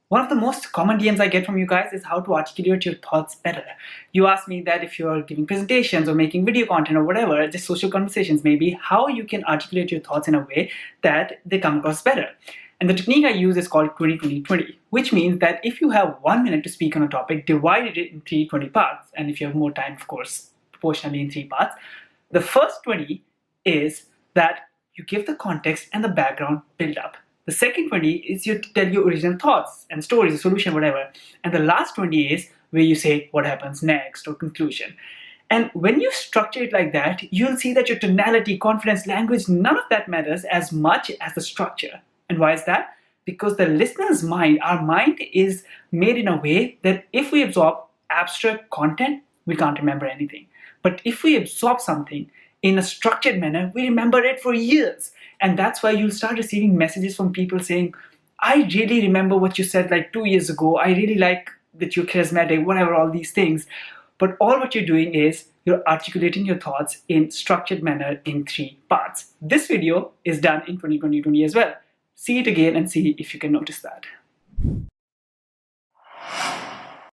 One of the most common DMs I get from you guys is how to articulate your thoughts better. You ask me that if you're giving presentations or making video content or whatever, just social conversations maybe, how you can articulate your thoughts in a way that they come across better. And the technique I use is called 20-20-20, which means that if you have 1 minute to speak on a topic, divide it in 20 parts. And if you have more time, of course, proportionally in 3 parts. The first 20 is that you give the context and the background build up. The second 20 is you tell your original thoughts and stories, a solution, whatever. And the last 20 is where you say what happens next or conclusion. And when you structure it like that, you'll see that your tonality, confidence, language, none of that matters as much as the structure. And why is that? Because the listener's mind, our mind is made in a way that if we absorb abstract content, we can't remember anything. But if we absorb something in a structured manner, we remember it for years. And that's why you'll start receiving messages from people saying, I really remember what you said like 2 years ago. I really like that you're charismatic, whatever, all these things. But all what you're doing is you're articulating your thoughts in structured manner in 3 parts. This video is done in 20-20-20 as well. See it again and see if you can notice that.